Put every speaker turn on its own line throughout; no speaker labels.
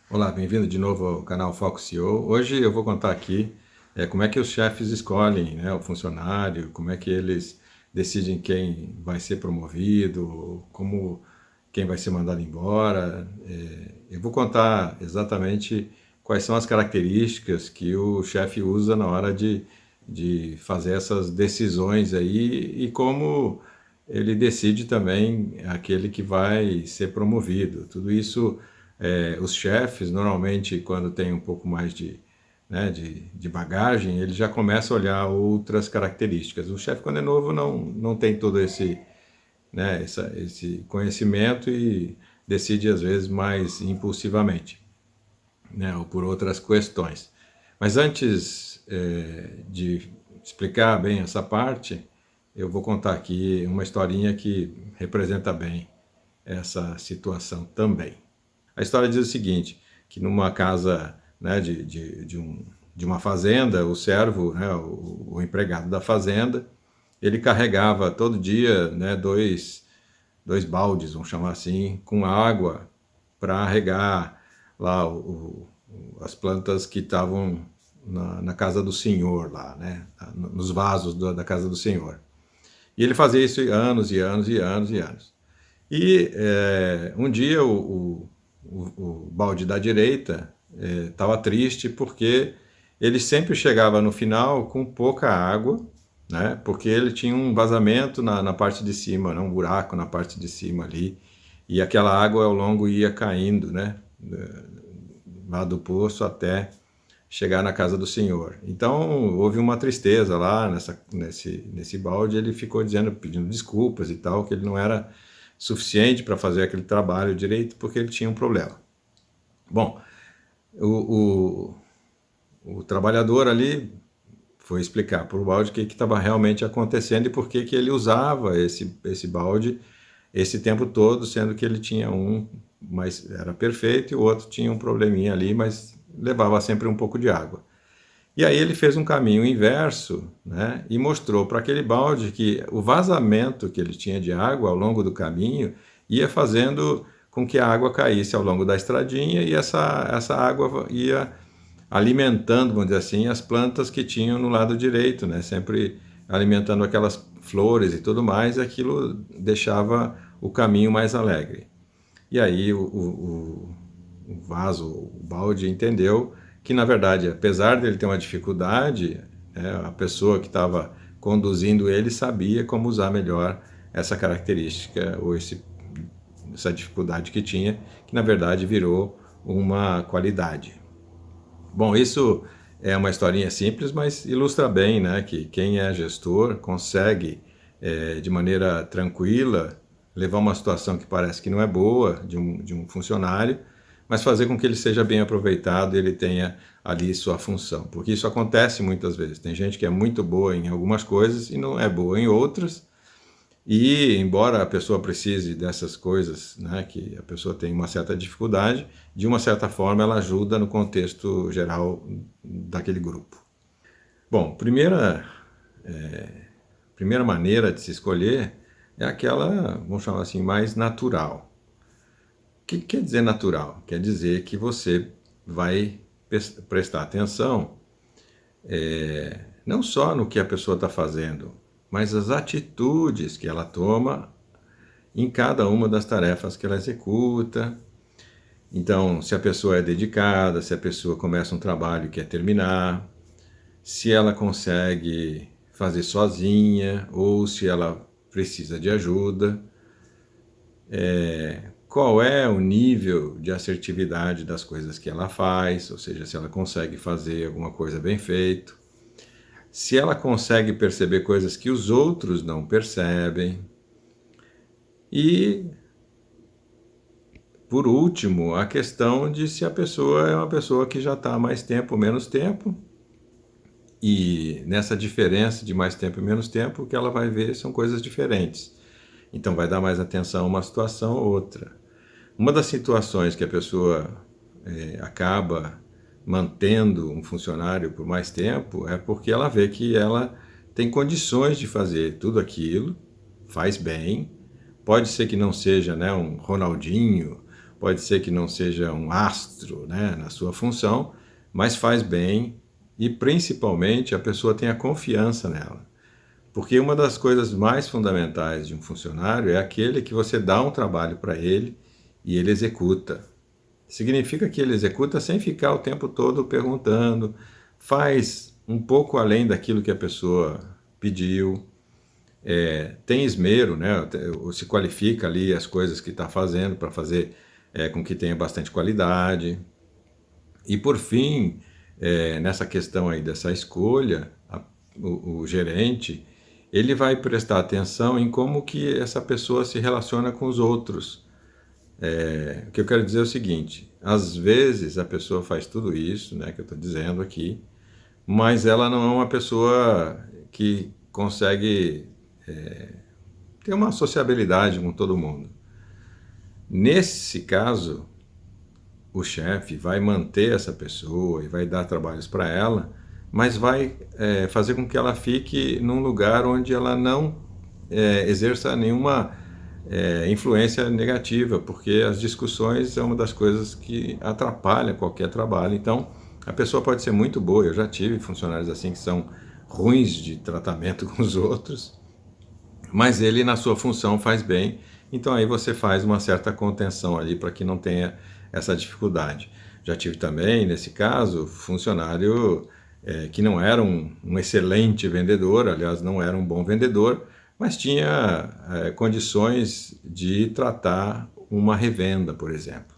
Olá, bem-vindo de novo ao canal Foco CEO. Hoje eu vou contar aqui como é que os chefes escolhem, né, o funcionário, como é que eles decidem quem vai ser promovido, como quem vai ser mandado embora. Eu vou contar exatamente quais são as características que o chefe usa na hora de fazer essas decisões aí e como ele decide também aquele que vai ser promovido. Tudo isso, os chefes, normalmente, quando tem um pouco mais né, de bagagem, ele já começa a olhar outras características. O chefe, quando é novo, não tem todo esse conhecimento e decide, às vezes, mais impulsivamente, né, ou por outras questões. Mas antes de explicar bem essa parte, eu vou contar aqui uma historinha que representa bem essa situação também. A história diz o seguinte, que numa casa, né, de uma fazenda, o servo, né, o empregado da fazenda, ele carregava todo dia, né, dois baldes, vamos chamar assim, com água para regar lá as plantas que estavam na casa do senhor lá, né, nos vasos da casa do senhor. E ele fazia isso anos e anos e anos e anos. E um dia o balde da direita estava triste porque ele sempre chegava no final com pouca água, né? Porque ele tinha um vazamento na parte de cima, né? Um buraco na parte de cima ali, e aquela água ao longo ia caindo, né? Lá do poço até chegar na casa do senhor. Então houve uma tristeza lá nesse balde, ele ficou dizendo, pedindo desculpas e tal, que ele não era suficiente para fazer aquele trabalho direito porque ele tinha um problema. Bom, o, o trabalhador ali foi explicar para o balde o que estava realmente acontecendo e por que ele usava esse balde esse tempo todo, sendo que ele tinha um, mas era perfeito, e o outro tinha um probleminha ali, mas levava sempre um pouco de água. E aí ele fez um caminho inverso, né, e mostrou para aquele balde que o vazamento que ele tinha de água ao longo do caminho ia fazendo com que a água caísse ao longo da estradinha e essa água ia alimentando, vamos dizer assim, as plantas que tinham no lado direito, né, sempre alimentando aquelas flores e tudo mais, e aquilo deixava o caminho mais alegre. E aí o vaso, o balde entendeu que, na verdade, apesar dele ter uma dificuldade, né, a pessoa que estava conduzindo ele sabia como usar melhor essa característica ou essa dificuldade que tinha, que na verdade virou uma qualidade. Bom, isso é uma historinha simples, mas ilustra bem, né, que quem é gestor consegue, de maneira tranquila, levar uma situação que parece que não é boa de um funcionário, mas fazer com que ele seja bem aproveitado e ele tenha ali sua função. Porque isso acontece muitas vezes. Tem gente que é muito boa em algumas coisas e não é boa em outras, e embora a pessoa precise dessas coisas, né, que a pessoa tem uma certa dificuldade, de uma certa forma ela ajuda no contexto geral daquele grupo. Bom, primeira maneira de se escolher é aquela, vamos chamar assim, mais natural. O que quer dizer natural? Quer dizer que você vai prestar atenção não só no que a pessoa está fazendo, mas as atitudes que ela toma em cada uma das tarefas que ela executa. Então, se a pessoa é dedicada, se a pessoa começa um trabalho e quer terminar, se ela consegue fazer sozinha ou se ela precisa de ajuda, qual é o nível de assertividade das coisas que ela faz, ou seja, se ela consegue fazer alguma coisa bem feito, se ela consegue perceber coisas que os outros não percebem. E por último, a questão de se a pessoa é uma pessoa que já está há mais tempo ou menos tempo, e nessa diferença de mais tempo e menos tempo, o que ela vai ver são coisas diferentes. Então vai dar mais atenção a uma situação ou outra. Uma das situações que a pessoa acaba mantendo um funcionário por mais tempo é porque ela vê que ela tem condições de fazer tudo aquilo, faz bem, pode ser que não seja, né, um Ronaldinho, pode ser que não seja um astro, né, na sua função, mas faz bem e principalmente a pessoa tem a confiança nela. Porque uma das coisas mais fundamentais de um funcionário é aquele que você dá um trabalho para ele e ele executa. Significa que ele executa sem ficar o tempo todo perguntando, faz um pouco além daquilo que a pessoa pediu, tem esmero, né? Se qualifica ali as coisas que está fazendo para fazer com que tenha bastante qualidade. E por fim, nessa questão aí dessa escolha, o gerente, ele vai prestar atenção em como que essa pessoa se relaciona com os outros. O que eu quero dizer é o seguinte, às vezes a pessoa faz tudo isso, né, que eu estou dizendo aqui, mas ela não é uma pessoa que consegue ter uma sociabilidade com todo mundo. Nesse caso, o chefe vai manter essa pessoa e vai dar trabalhos para ela, mas vai fazer com que ela fique num lugar onde ela não exerça nenhuma influência negativa, porque as discussões é uma das coisas que atrapalha qualquer trabalho. Então, a pessoa pode ser muito boa, eu já tive funcionários assim que são ruins de tratamento com os outros, mas ele na sua função faz bem, então aí você faz uma certa contenção ali para que não tenha essa dificuldade. Já tive também, nesse caso, funcionário que não era um excelente vendedor, aliás, não era um bom vendedor, mas tinha condições de tratar uma revenda, por exemplo.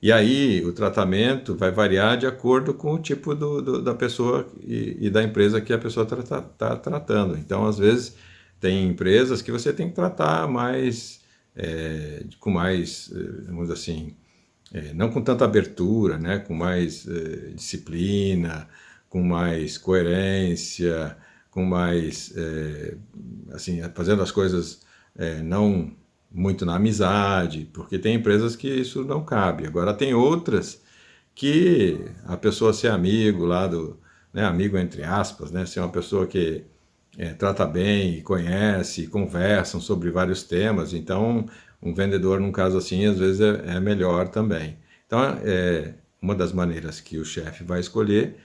E aí o tratamento vai variar de acordo com o tipo da pessoa e da empresa que a pessoa está tratando. Então, às vezes, tem empresas que você tem que tratar mais, com mais, vamos dizer assim, não com tanta abertura, né? Com mais disciplina, com mais coerência, com mais, assim, fazendo as coisas não muito na amizade, porque tem empresas que isso não cabe. Agora tem outras que a pessoa ser amigo lá né, amigo entre aspas, né, ser uma pessoa que trata bem, conhece, conversam sobre vários temas. Então, um vendedor, num caso assim, às vezes é melhor também. Então, uma das maneiras que o chefe vai escolher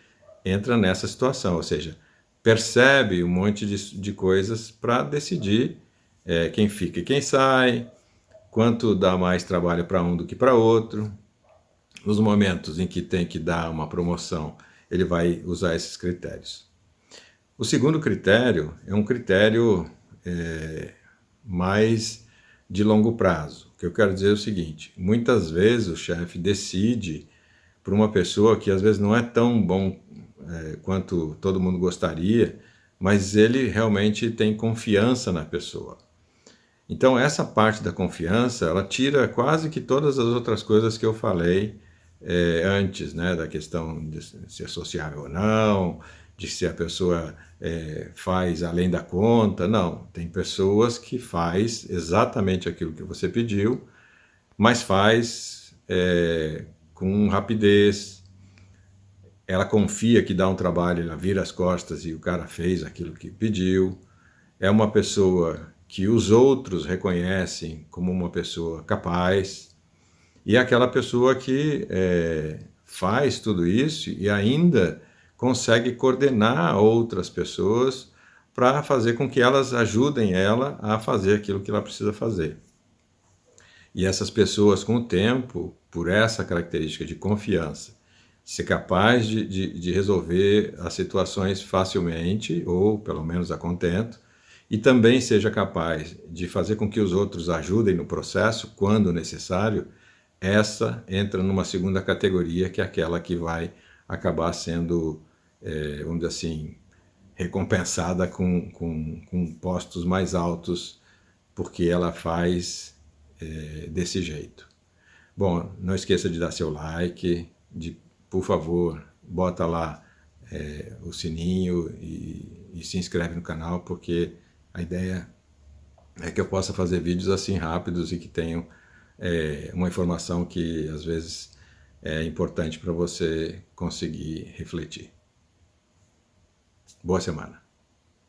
entra nessa situação, ou seja, percebe um monte de coisas para decidir quem fica e quem sai, quanto dá mais trabalho para um do que para outro. Nos momentos em que tem que dar uma promoção, ele vai usar esses critérios. O segundo critério é um critério mais de longo prazo. O que eu quero dizer é o seguinte, muitas vezes o chefe decide por uma pessoa que às vezes não é tão bom quanto todo mundo gostaria, mas ele realmente tem confiança na pessoa. Então essa parte da confiança, ela tira quase que todas as outras coisas que eu falei antes, né, da questão de ser sociável ou não, de se a pessoa faz além da conta. Não, tem pessoas que faz exatamente aquilo que você pediu, mas faz com rapidez. Ela confia que dá um trabalho, ela vira as costas e o cara fez aquilo que pediu. É uma pessoa que os outros reconhecem como uma pessoa capaz. E é aquela pessoa que faz tudo isso e ainda consegue coordenar outras pessoas para fazer com que elas ajudem ela a fazer aquilo que ela precisa fazer. E essas pessoas, com o tempo, por essa característica de confiança, ser capaz de resolver as situações facilmente, ou pelo menos a contento, e também seja capaz de fazer com que os outros ajudem no processo, quando necessário, essa entra numa segunda categoria, que é aquela que vai acabar sendo, vamos dizer assim, recompensada com postos mais altos, porque ela faz desse jeito. Bom, não esqueça de dar seu like, por favor, bota lá o sininho e se inscreve no canal, porque a ideia é que eu possa fazer vídeos assim rápidos e que tenham uma informação que às vezes é importante para você conseguir refletir. Boa semana.